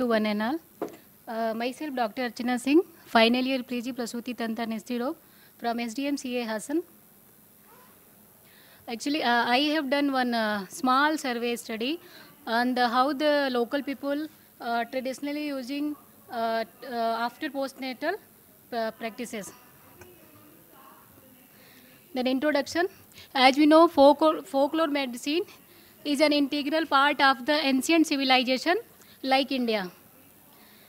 to one and all. Myself, Dr. Archana Singh, final year PG Prasuti Tanta Nestiro from SDM CA Hassan. Actually, I have done one small survey study on how the local people traditionally using after postnatal practices. Then introduction. As we know, folklore medicine is an integral part of the ancient civilization like India.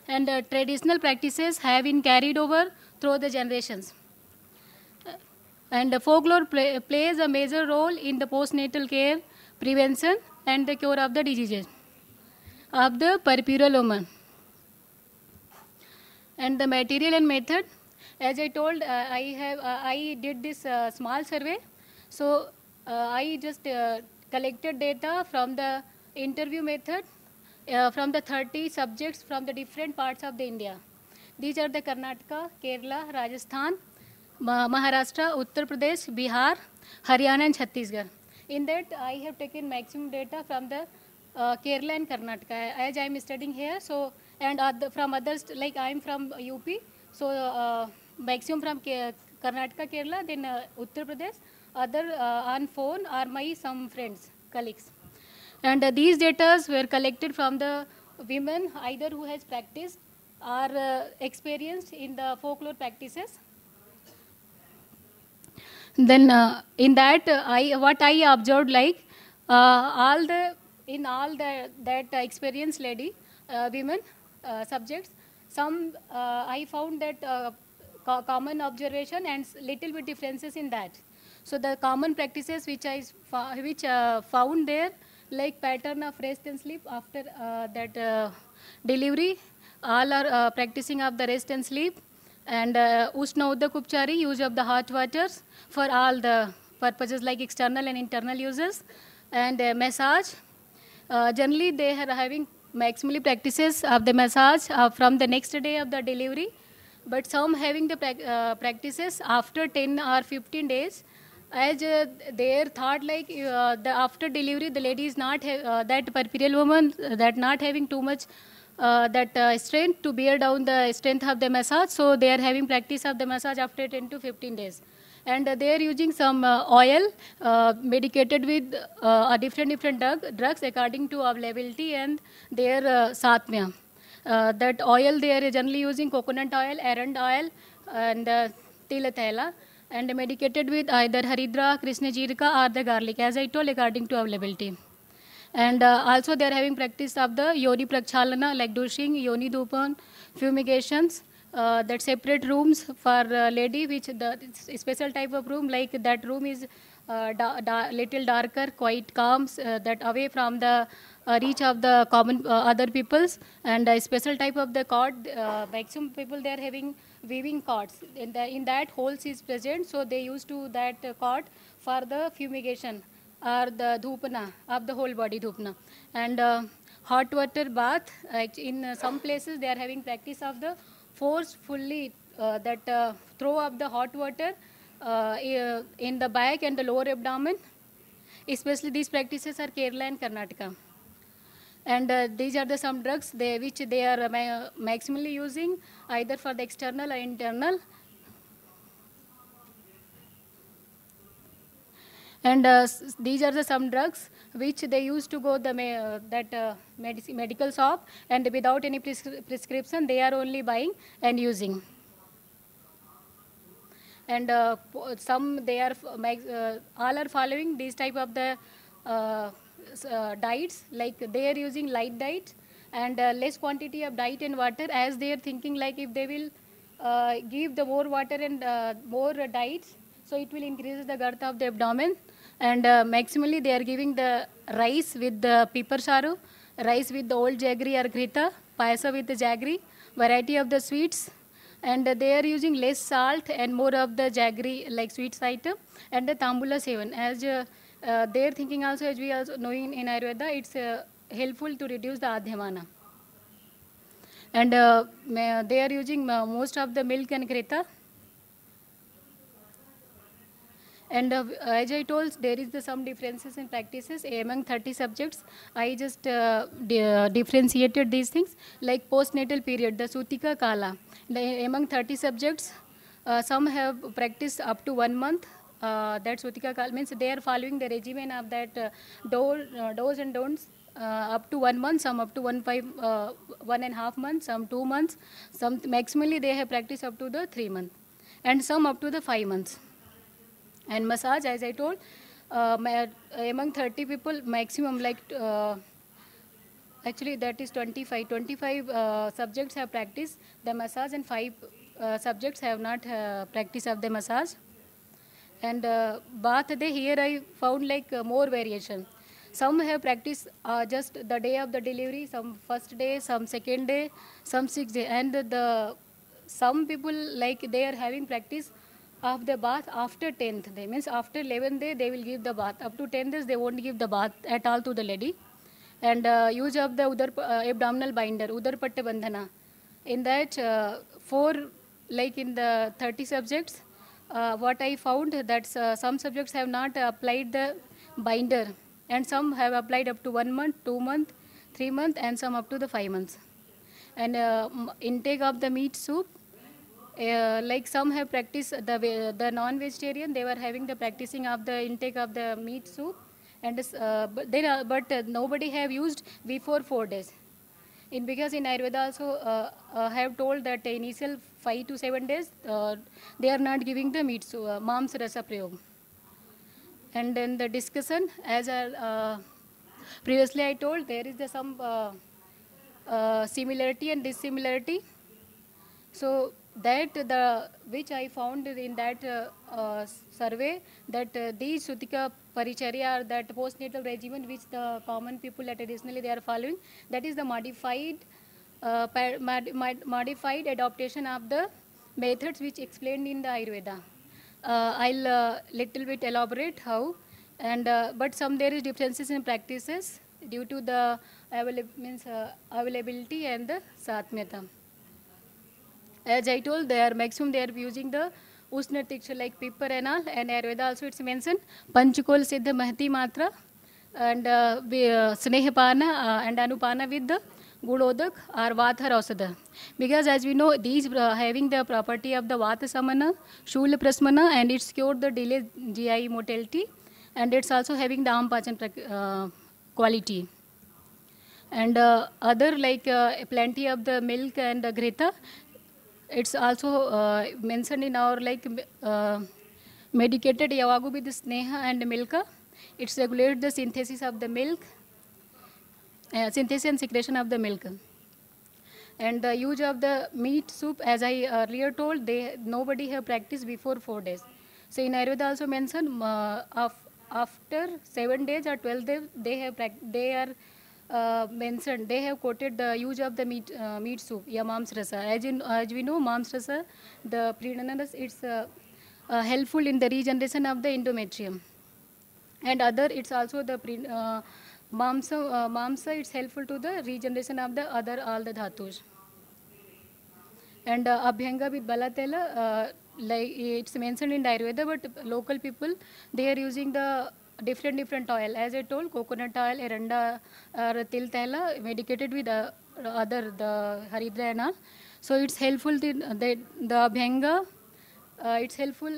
And traditional practices have been carried over through the generations. And folklore plays a major role in the postnatal care, prevention, and the cure of the diseases of the puerperal woman. And the material and method, as I told, I did this small survey. So I just collected data from the interview method from the 30 subjects from the different parts of the India. These are the Karnataka, Kerala, Rajasthan, Maharashtra, Uttar Pradesh, Bihar, Haryana, and Chhattisgarh. In that, I have taken maximum data from the Kerala and Karnataka, as I am studying here. So, and from others, like I am from UP, so maximum from Karnataka, Kerala, then Uttar Pradesh. Other on phone are my some friends, colleagues. And these data were collected from the women either who has practiced or experienced in the folklore practices. Then in that, what I observed, like that experienced lady, women, subjects, some I found that common observation and little bit differences in that. So the common practices which I found there, like pattern of rest and sleep after that delivery, all are practicing of the rest and sleep, and Ushna Udak Upchari, use of the hot waters for all the purposes like external and internal uses, and massage. Generally, they are having maximally practices of the massage from the next day of the delivery, but some having the practices after 10 or 15 days, as their thought like after delivery the lady is not that puerperal woman that not having too much strength to bear down the strength of the massage, so they are having practice of the massage after 10 to 15 days. And they are using some oil medicated with different drugs according to availability and their satmya. That oil they are generally using coconut oil, arand oil, and tilathaila, and medicated with either haridra, krishna jirika, or the garlic, as I told, according to availability. And also they are having practice of the yoni prakshalana, like douching, yoni dhupan, fumigations, that separate rooms for lady, which the special type of room, like that room is little darker, quite calm, that away from the reach of the common other peoples, and a special type of the cord, maximum people they are having weaving cords. In that holes is present, so they used to that cord for the fumigation or the dhupana of the whole body dhupana. And hot water bath, in some places they are having practice of the forcefully that throw of the hot water in the back and the lower abdomen. Especially these practices are Kerala and Karnataka. And these are the some drugs which they are maximally using either for the external or internal. And these are the some drugs which they used to go the medical shop, and without any prescription they are only buying and using. And some they are all are following these type of the diets, like they are using light diet and less quantity of diet and water, as they are thinking like if they will give the more water and more diets, so it will increase the girth of the abdomen. And maximally they are giving the rice with the pepper saru, rice with the old jaggery or grita, payasa with the jaggery, variety of the sweets, and they are using less salt and more of the jaggery like sweets item, and the tambula sevan, as they are thinking also, as we also knowing in Ayurveda, it's helpful to reduce the adhyamana. And they are using most of the milk and grita. And as I told, there is some differences in practices among 30 subjects. I just differentiated these things, like postnatal period, the Sutika Kala. Among 30 subjects, some have practiced up to 1 month. That Sutika Kala means they are following the regimen of that do's and don'ts up to 1 month, some up to 1.5 months, some 2 months, some maximally they have practiced up to the 3 months, and some up to the 5 months. And massage, as I told, among 30 people, maximum like actually that is 25 subjects have practiced the massage, and 5 subjects have not practiced of the massage. And bath day, here I found like more variation. Some have practiced just the day of the delivery, some first day, some second day, some 6th day, and some people like they are having practice of the bath after 10th day, means after 11th day they will give the bath. Up to 10th days they won't give the bath at all to the lady. And use of the abdominal binder, Udarpatta Bandhana. In that, like in the 30 subjects, what I found that some subjects have not applied the binder, and some have applied up to 1 month, 2 month, 3 month, and some up to the 5 months. And intake of the meat soup, like some have practiced the non-vegetarian, they were having the practicing of the intake of the meat soup, and but nobody have used before 4 days. Because in Ayurveda also have told that initial 5 to 7 days they are not giving the meat soup, Mams Rasa Prayog. And then the discussion, as previously I told, there is some similarity and dissimilarity. So that which I found in that survey, that these Sutika Paricharya, or that postnatal regimen which the common people traditionally they are following, that is the modified adaptation of the methods which explained in the Ayurveda. I'll little bit elaborate how, and but some there is differences in practices due to the availability and the satmyata. As I told, they are maximum they are using the Usna Tiksha like pepper and all, and Ayurveda also it's mentioned Panchakol Siddha Mahati Matra, and Snehapana and Anupana with the Gudodak or Vata Rausada. Because as we know, these having the property of the Vata Samana, Shula Prasmana, and it's cured the delayed GI motility, and it's also having the Ampachan quality. And other like plenty of the milk and the greta, it's also mentioned in our like medicated Yavagu with Sneha and Milka. It regulates the synthesis of the milk, synthesis and secretion of the milk. And the use of the meat soup, as I earlier told, nobody have practiced before 4 days. So in Ayurveda also mentioned after 7 days or 12 days they are mentioned, they have quoted the use of the meat soup, Mams Rasa. As we know, Mams Rasa, the Pridana, it's helpful in the regeneration of the endometrium. And other, it's also the Mamsa, it's helpful to the regeneration of the all the dhatus. And Abhyanga with Balatela, like it's mentioned in Ayurveda, but local people, they are using the different oil. As I told, coconut oil, eranda, or til tela, medicated with the haridra and all. So it's helpful in the Abhyanga. It's helpful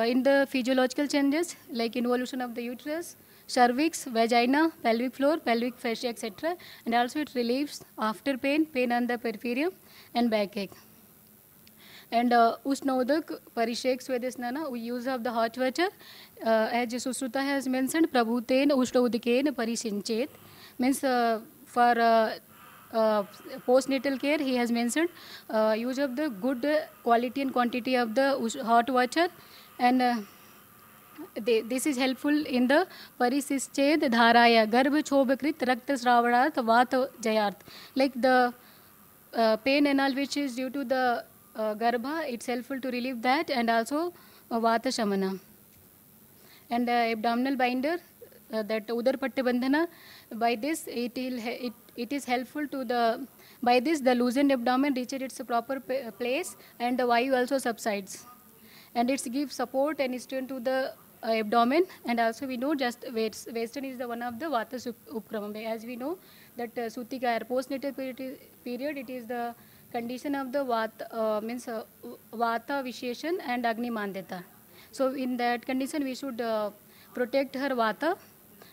in the physiological changes like involution of the uterus, cervix, vagina, pelvic floor, pelvic fascia, etc. And also it relieves after pain on the peripherum, and backache. And Ushnodak, Parishek, Svedesnana, we use of the hot water, as Susruta has mentioned, Prabhutain, Ushnodikain, Parisinchet, means for postnatal care, he has mentioned use of the good quality and quantity of the hot water, and this is helpful in the Parisinchet Dharaya, Garbha Chobakrit, Rakta Sravanarth, Vata Jayarth, like the pain and all which is due to the Garbha, it's helpful to relieve that, and also Vata Shamana. And abdominal binder, that Udarpatta Bandhana, by this it is helpful to the, by this the loosened abdomen reaches its proper place, and the vayu also subsides. And it gives support and strength to the abdomen, and also we know just western is the one of the vata upkrama. As we know that sutika or postnatal period, it is the condition of the vata, means vata visheshan and agni mandata. So in that condition we should protect her vata,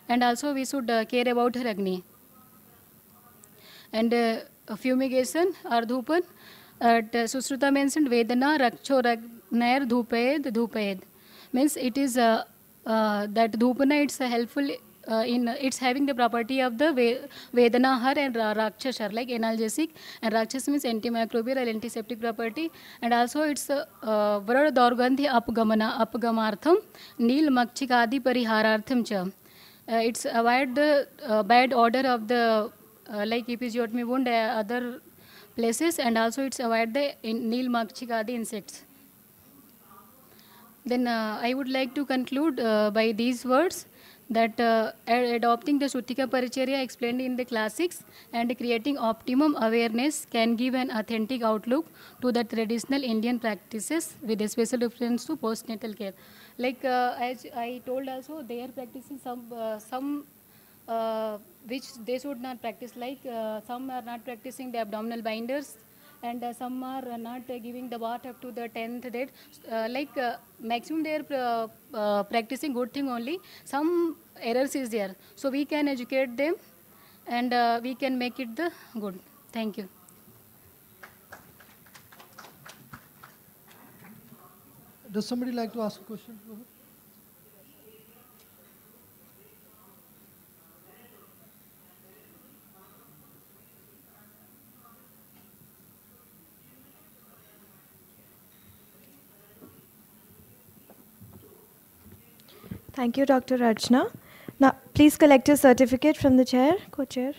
and also we should care about her agni. And fumigation or dhupan, Susruta mentioned Vedana Raksho Ragnair Dhupayed. Means it is that Dhupana, it's helpful in it's having the property of the Vedana Har and Rakshas, like analgesic, and Rakshas means antimicrobial and antiseptic property, and also it's Vrad Dorgandhi Apgamartham Nil Makchikadi Pariharartham cha. It's avoid the bad odor of the like episiotomy wound other places, and also it's avoid the Nil Makchikadi insects. Then I would like to conclude by these words that adopting the Sutika Paricharya explained in the classics and creating optimum awareness can give an authentic outlook to the traditional Indian practices with a special reference to postnatal care. Like as I told also, they are practicing some which they should not practice, like some are not practicing the abdominal binders, and some are not giving the bath up to the 10th date. Maximum they are practicing good thing only. Some errors is there. So we can educate them, and we can make it the good. Thank you. Does somebody like to ask a question? Thank you, Dr. Rachna. Now, please collect your certificate from the chair, co-chair.